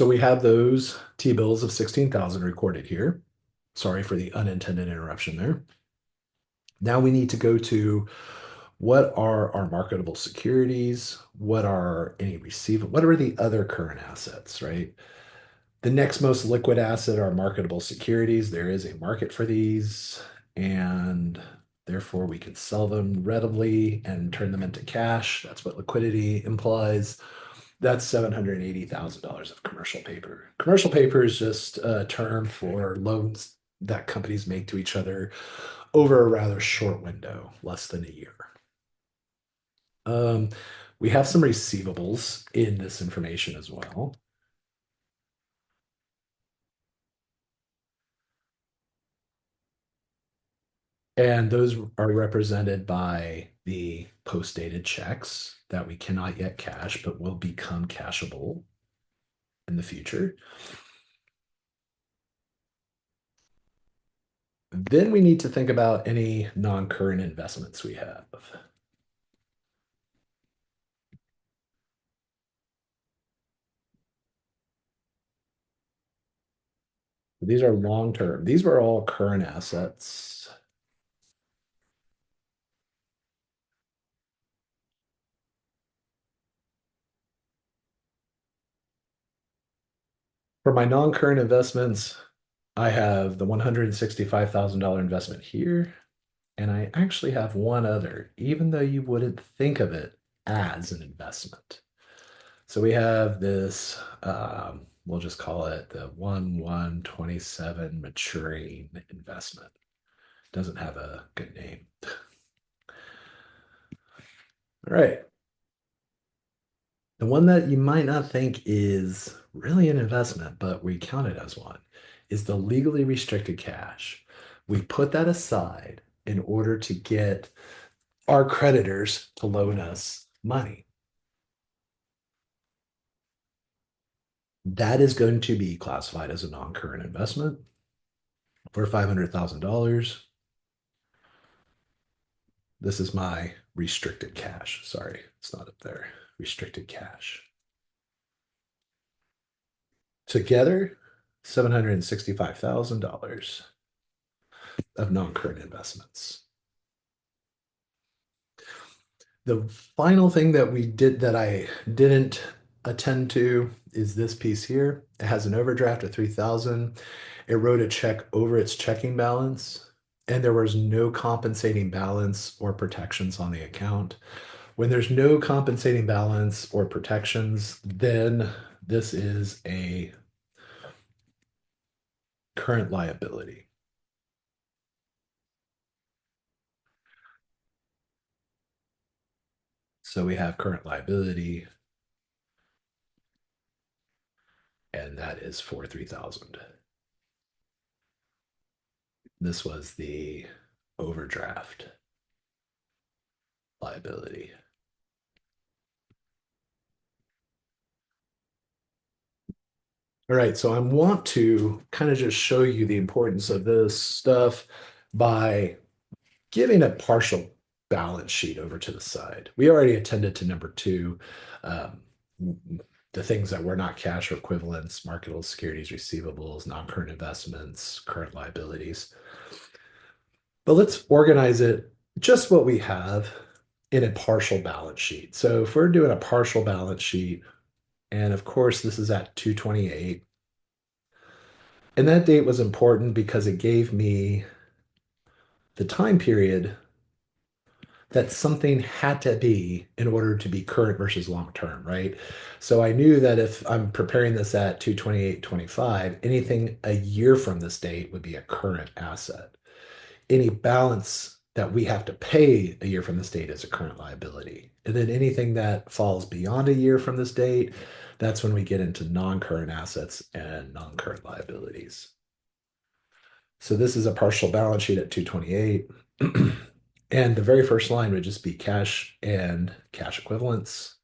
So we have those T-bills of 16,000 recorded here. Sorry for the unintended interruption there. Now we need to go to what are our marketable securities? What are any receivable? What are the other current assets, right? The next most liquid asset are marketable securities. There is a market for these, and therefore we can sell them readily and turn them into cash. That's what liquidity implies. That's $780,000 of commercial paper. Commercial paper is just a term for loans that companies make to each other over a rather short window, less than a year. Um, we have some receivables in this information as well. And those are represented by the post-dated checks that we cannot yet cash, but will become cashable in the future. Then we need to think about any non-current investments we have. These are long-term. These were all current assets. For my non-current investments, I have the $165,000 investment here, and I actually have one other, even though you wouldn't think of it as an investment. So we have this, we'll just call it the 1/1/27 maturing investment. Doesn't have a good name. All right. The one that you might not think is really an investment, but we count it as one, is the legally restricted cash. We put that aside in order to get our creditors to loan us money. That is going to be classified as a non-current investment for $500,000. This is my restricted cash. Sorry, it's not up there. Restricted cash. Together, $765,000 of non-current investments. The final thing that we did that I didn't attend to is this piece here. It has an overdraft of 3,000. It wrote a check over its checking balance, and there was no compensating balance or protections on the account. When there's no compensating balance or protections, then this is a current liability. So we have current liability, and that is for 3,000. This was the overdraft liability. All right, so I want to kind of just show you the importance of this stuff by giving a partial balance sheet over to the side. We already attended to number two, um, the things that were not cash or equivalents, marketable securities, receivables, non-current investments, current liabilities. But let's organize it just what we have in a partial balance sheet. So if we're doing a partial balance sheet, and of course this is at 2/28, and that date was important because it gave me the time period that something had to be in order to be current versus long term, right? So I knew that if I'm preparing this at 2/28/25, anything a year from this date would be a current asset. Any balance that we have to pay a year from this date is a current liability. And then anything that falls beyond a year from this date, that's when we get into non-current assets and non-current liabilities. So this is a partial balance sheet at 2/28. And the very first line would just be cash and cash equivalents.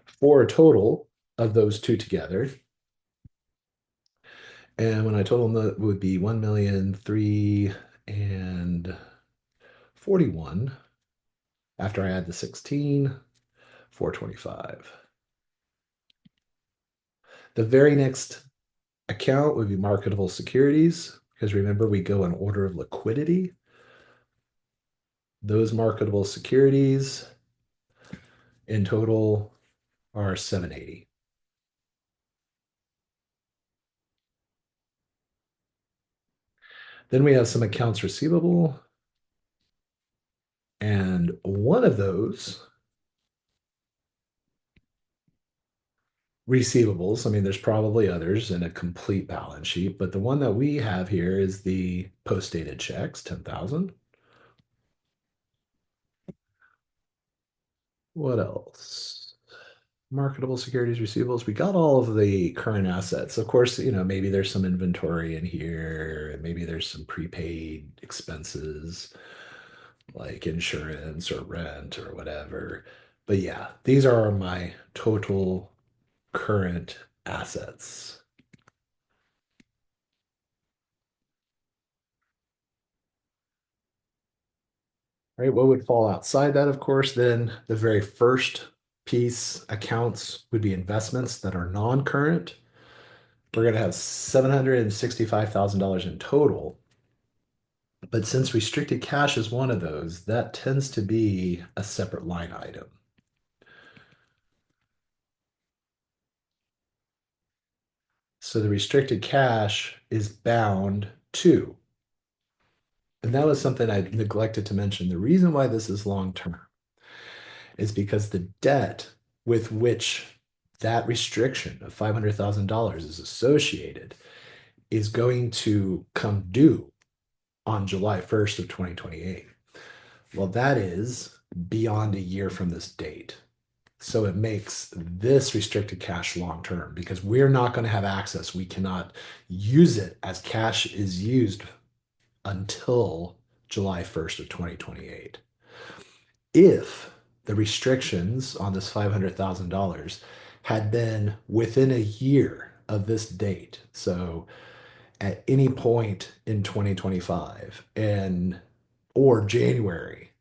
For a total of those two together. And when I total them, that would be 1,000,003 and 41 after I add the 16. 425. The very next account would be marketable securities, because remember, we go in order of liquidity. Those marketable securities in total are 780. Then we have some accounts receivable, and one of those receivables, I mean, there's probably others in a complete balance sheet, but the one that we have here is the post-dated checks, 10,000. What else? Marketable securities, receivables. We got all of the current assets. Of course, maybe there's some inventory in here, and maybe there's some prepaid expenses like insurance or rent or whatever. But yeah, these are my total current assets. Right? What would fall outside that, of course, then the very first piece accounts would be investments that are non-current. We're going to have $765,000 in total. But since restricted cash is one of those, that tends to be a separate line item. So the restricted cash is bound to, and that was something I neglected to mention. The reason why this is long term is because the debt with which that restriction of $500,000 is associated is going to come due on July 1st of 2028. Well, that is beyond a year from this date. So it makes this restricted cash long term because we're not going to have access. We cannot use it as cash is used until July 1st of 2028. If the restrictions on this $500,000 had been within a year of this date, so at any point in 2025 and or January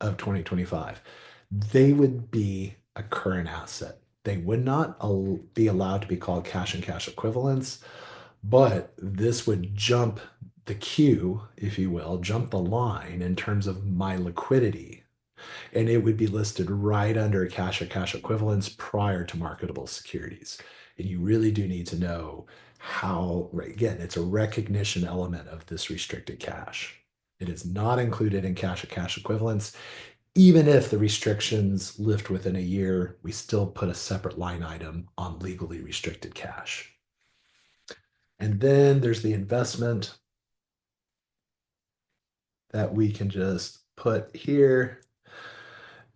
of 2025, they would be a current asset. They would not be allowed to be called cash and cash equivalents, but this would jump the queue, if you will, jump the line in terms of my liquidity. And it would be listed right under cash or cash equivalents prior to marketable securities. And you really do need to know how, right, again, it's a recognition element of this restricted cash. It is not included in cash or cash equivalents. Even if the restrictions lift within a year, we still put a separate line item on legally restricted cash. And then there's the investment that we can just put here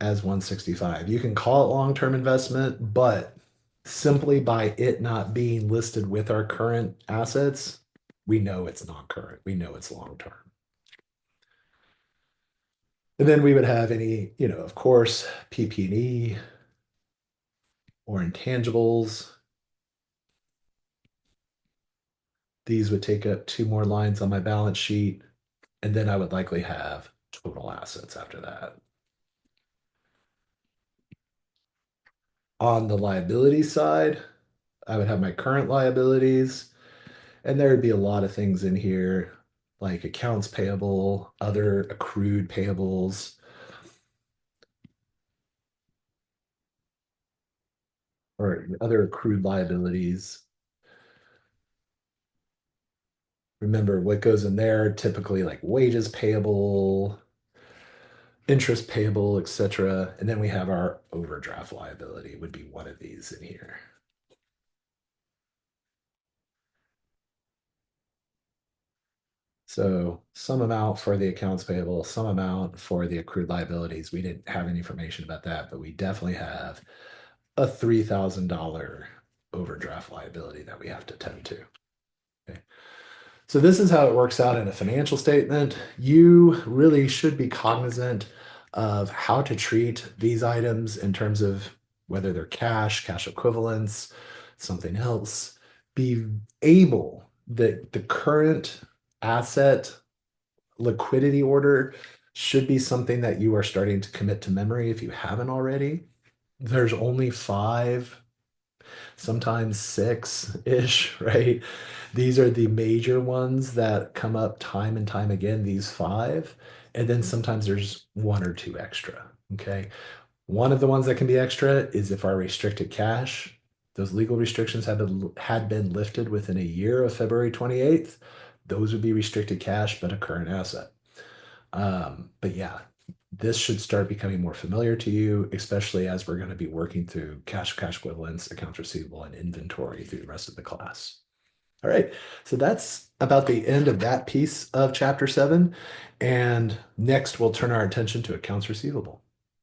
as 165. You can call it long-term investment, but simply by it not being listed with our current assets, we know it's not current. We know it's long-term. And then we would have any, of course, PP&E or intangibles. These would take up two more lines on my balance sheet, and then I would likely have total assets after that. On the liability side, I would have my current liabilities, and there would be a lot of things in here like accounts payable, other accrued payables, or other accrued liabilities. Remember what goes in there, typically like wages payable, interest payable, etc. And then we have our overdraft liability would be one of these in here. So some amount for the accounts payable, some amount for the accrued liabilities. We didn't have any information about that, but we definitely have a $3,000 overdraft liability that we have to tend to. Okay. So this is how it works out in a financial statement. You really should be cognizant of how to treat these items in terms of whether they're cash, cash equivalents, something else. Be able that the current asset liquidity order should be something that you are starting to commit to memory if you haven't already. There's only five, sometimes six-ish, right? These are the major ones that come up time and time again, these five. And then sometimes there's one or two extra. Okay. One of the ones that can be extra is if our restricted cash, those legal restrictions had been lifted within a year of February 28th. Those would be restricted cash, but a current asset. But yeah, this should start becoming more familiar to you, especially as we're going to be working through cash equivalents, accounts receivable, and inventory through the rest of the class. All right, so that's about the end of that piece of chapter 7. And next, we'll turn our attention to accounts receivable.